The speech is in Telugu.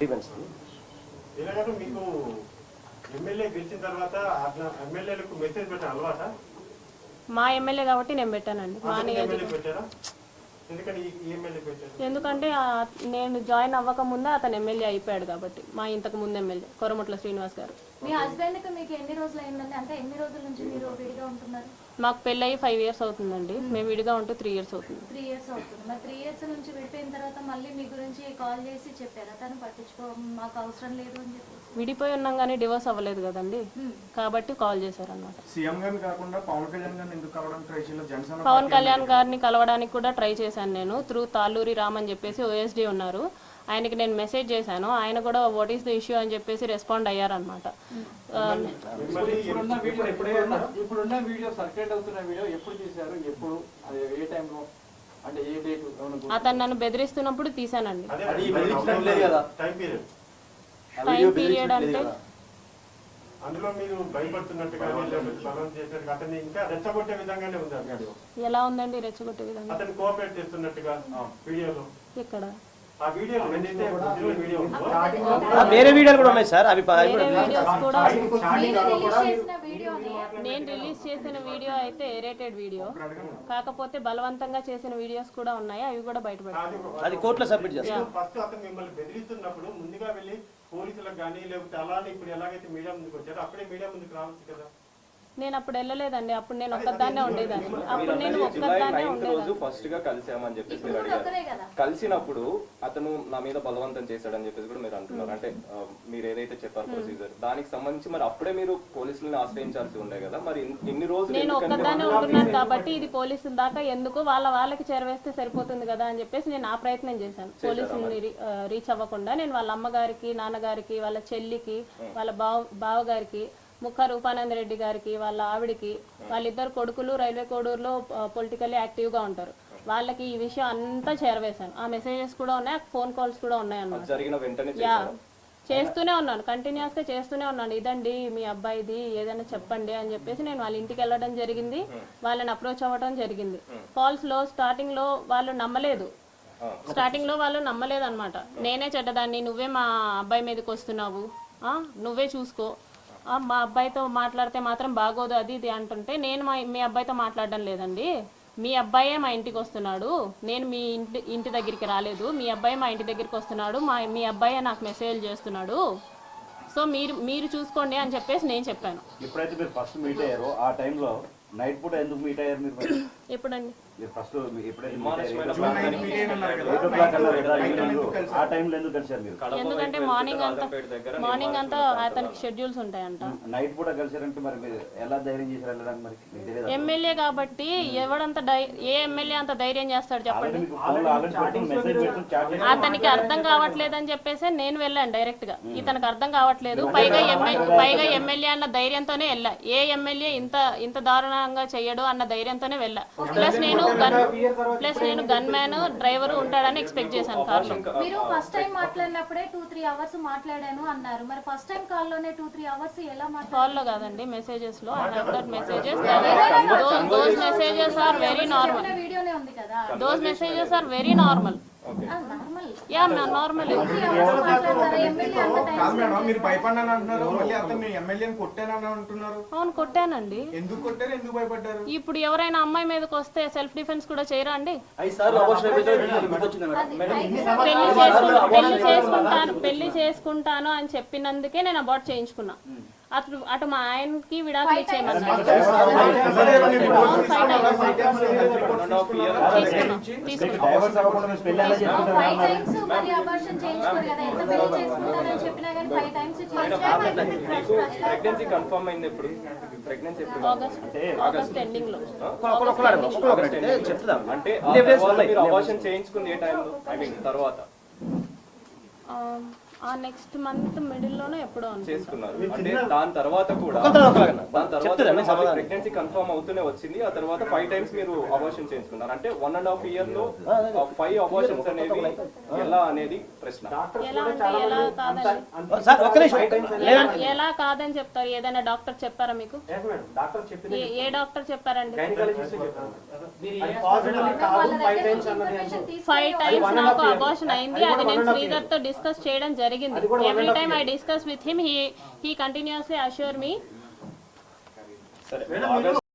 ఇలాగ మీకు ఎమ్మెల్యే గెలిచిన తర్వాత ఎమ్మెల్యేలకు మెసేజ్ పెట్టిన అలవాట? మా ఎమ్మెల్యే కాబట్టి నేను పెట్టానండి. మా పెట్టారా? ఎందుకంటే నేను జాయిన్ అవ్వక ముందే అతను ఎమ్మెల్యే అయిపోయాడు కాబట్టి. మా ఇంతకు ముందు ఎమ్మెల్యే కొరముట్ల శ్రీనివాస్ గారు. మీ హస్బెండ్ కి మీకు ఎన్ని రోజులు అయిందండి? అంటే ఎన్ని రోజుల నుంచి మీరు విడిగా ఉంటున్నారు? మాకు పెళ్ళయి 5 years అవుతుందండి. మేము విడిగా ఉంటూ 3 years అవుతుంది. 3 years అవుతుంది. మరి 3 years నుంచి విడిపోయిన తర్వాత మళ్ళీ మీ గురించి కాల్ చేసి చెప్పారా? తను పట్టించుకో, మాకు అవసరం లేదు అని చెప్పి. విడిపోయి ఉన్నాం కానీ డివోర్స్ అవ్వలేదు కదండి, కాబట్టి కాల్ చేశారు అన్నమాట. సీఎం గారిని కాకుండా పవన్ కళ్యాణ్ గారిని ఎందుకు కలవడానికి ట్రై చేయాలి? జనసేన పవన్ కళ్యాణ్ గారిని కలవడానికి కూడా ట్రై చేశాను నేను. త్రూ తాళ్ళూరి రామ్ అని చెప్పేసి OSD ఉన్నారు, ఆయనకి నేను మెసేజ్ చేశాను. ఆయన కూడా వాట్ ఈస్ ద ఇష్యూ అని చెప్పేసి రెస్పాండ్ అయ్యారనమాట. ఇప్పుడున్న వీడియో సర్క్యులేట్ అవుతున్న వీడియో ఎప్పుడు తీశారు? ఎప్పుడు? ఏ టైంలో? అంటే ఏ డేట్? అతను నన్ను బెదిరిస్తున్నప్పుడు తీసానండి. టైం పీరియడ్ అంటే అందులో మీరు భయపడుతున్నట్టుగా అతన్ని ఇంకా రెచ్చగొట్టే విధంగానే ఉంది ఆ వీడియో. ఎలా ఉందండి రెచ్చగొట్టే విధంగా? అతను కోఆపరేట్ చేస్తున్నట్టుగా వీడియోలో. ఇక్కడ ఆ వీడియో వేరే వీడియోలు కూడా ఉన్నాయి సార్. అవి నేను రిలీజ్ చేసిన వీడియో అయితే ఎరేటెడ్ వీడియో, కాకపోతే బలవంతంగా చేసిన వీడియోస్ కూడా ఉన్నాయి, అవి కూడా బయటపడతాయి. అది కోర్టులో సబ్మిట్ చేస్తాం. ఫస్ట్ అతను మిమ్మల్ని బెదిరిస్తున్నప్పుడు ముందుగా వెళ్ళి పోలీసులకు కానీ లేకపోతే అలానే ఇప్పుడు ఎలాగైతే మీడియా ముందుకు వచ్చారో అప్పుడే మీడియా ముందుకు రావచ్చు కదా. నేను అప్పుడు వెళ్ళలేదండి, అప్పుడు నేను ఒక్కదాన్నే ఉండేదాన్ని. అప్పుడు నేను ఒక్కదాన్నే ఉండేదాన్ని. ఫస్ట్ గా కలిసామని చెప్పేసి మీరు అడిగారు. కలిసినప్పుడు అతను నా మీద బలవంతం చేశాడని చెప్పేసి కూడా మీరు అంటున్నారు. అంటే మీరు ఏదైతే చెప్పారు ప్రొసీజర్, దానికి సంబంధించి మరి అప్పుడే మీరు పోలీసులను ఆశ్రయించాల్సి ఉండే కదా. మరి ఇన్ని రోజులు నేను ఒక్కదాన్నే ఉంటున్నాను కాబట్టి ఇది పోలీసుల దాకా ఎందుకు, వాళ్ళకి చేరవేస్తే సరిపోతుంది కదా అని చెప్పేసి నేను ఆ ప్రయత్నం చేశాను. పోలీసుని రీచ్ అవ్వకుండా నేను వాళ్ళ అమ్మగారికి, నాన్నగారికి, వాళ్ళ చెల్లికి, వాళ్ళ బావగారికి, ముఖ రూపానంద రెడ్డి గారికి, వాళ్ళ ఆవిడికి, వాళ్ళిద్దరు కొడుకులు రైల్వే కోడూరులో పొలిటికల్లీ యాక్టివ్గా ఉంటారు, వాళ్ళకి ఈ విషయం అంతా చేరవేశాను. ఆ మెసేజెస్ కూడా ఉన్నాయి, ఫోన్ కాల్స్ కూడా ఉన్నాయి అన్నమాట. చేస్తూనే ఉన్నాను, కంటిన్యూస్గా చేస్తూనే ఉన్నాను. ఇదండి మీ అబ్బాయిది, ఏదైనా చెప్పండి అని చెప్పేసి నేను వాళ్ళ ఇంటికి వెళ్ళడం జరిగింది, వాళ్ళని అప్రోచ్ అవ్వడం జరిగింది. కాల్స్లో స్టార్టింగ్లో వాళ్ళు నమ్మలేదు, అనమాట. నేనే చెడ్డదాన్ని, నువ్వే మా అబ్బాయి మీదకి వస్తున్నావు, నువ్వే చూసుకో, మా అబ్బాయితో మాట్లాడితే మాత్రం బాగోదు, అది ఇది అంటుంటే నేను మీ అబ్బాయితో మాట్లాడడం లేదండి, మీ అబ్బాయే మా ఇంటికి వస్తున్నాడు, నేను మీ ఇంటి దగ్గరికి రాలేదు, మీ అబ్బాయి మా ఇంటి దగ్గరికి వస్తున్నాడు, మీ అబ్బాయే నాకు మెసేజ్ చేస్తున్నాడు, సో మీరు చూసుకోండి అని చెప్పేసి నేను చెప్పాను. ఎప్పుడైతే మీరు ఫస్ట్ మీట్ అయ్యారో ఆ టైంలో నైట్ పూట ఎందుకు మీట్ అయ్యారు మీరు? ఎప్పుడండి? ఫస్ట్ ఎందుకంటే మార్నింగ్ అంతా అతనికి షెడ్యూల్స్ ఉంటాయంట. నైట్ పూట కలిసారంటే మరి మీరు ఎలా ధైర్యం చేసి వెళ్ళడానికి? మరి ఎమ్మెల్యే కాబట్టి ఏ ఎమ్మెల్యే అంత ధైర్యం చేస్తాడు చెప్పండి? అతనికి అర్థం కావట్లేదని చెప్పేసి నేను వెళ్ళాను డైరెక్ట్ గా. ఇతనికి అర్థం కావట్లేదు, పైగా ఎమ్మెల్యే అన్న ధైర్యంతోనే వెళ్ళా. ఏ ఎమ్మెల్యే ఇంత దారుణంగా చెయ్యడు అన్న ధైర్యంతోనే వెళ్ళా. ప్లస్ నేను గన్ మ్యాన్ డ్రైవర్ ఉంటాడని ఎక్స్పెక్ట్ చేశాను కార్లో. మీరు ఫస్ట్ టైం మాట్లాడినప్పుడే 2-3 hours మాట్లాడాను అన్నారు, మరి ఫస్ట్ టైం కాల్ లోనే 2-3 hours ఎలా మాట్లాడారు? కాల్లో కాదండి, మెసేజెస్ లో. those messages are very normal. వీడియోనే ఉంది కదా. those messages are very normal. మీరు భయపడ్డాను అంటున్నారు, మళ్ళీ అతను ఎమ్మెల్యేని కొట్టానని అంటున్నారు. అవును, కొట్టానండి. ఎందుకు కొట్టారు, ఎందుకు భయపడ్డారు? ఇప్పుడు ఎవరైనా అమ్మాయి మీదకి వస్తే సెల్ఫ్ డిఫెన్స్ కూడా చేయరా అండి? పెళ్లి చేసుకుంటాను అని చెప్పినందుకే నేను అబార్ట్ చేయించుకున్నా. అటు మా ఆయనకి విడాకులు ఇచ్చేయమన్నారు. ఆగస్ట్ ఎండింగ్ లో. అంటే అబార్షన్ చేయించుకుంది ఏ టైంలో? ఐ మీన్ తర్వాత ఆ నెక్స్ట్ మంత్ మిడిల్ లోనే ఎప్పుడో చేసుకున్నారు. అంటే దాని తర్వాత కూడా ప్రెగ్నెన్సీ కన్ఫర్మ్ అవుతూనే వచ్చింది. ఆ తర్వాత 5 times మీరు అబార్షన్ చేసుకున్నారు. అంటే 1.5 year లో 5 abortions అనేవి ఎలా అనేది ప్రశ్న. ఎలా కాదని చెప్తారు? ఏదైనా డాక్టర్ చెప్పారా మీకు? ఏ డాక్టర్ చెప్పారండి? 5 times నాకు అబార్షన్ అయింది, అది నేను శ్రీధర్ తో డిస్కస్ చేయడం జరిగింది. జరిగింది. Every time I discuss with him, he continuously assure me. సరే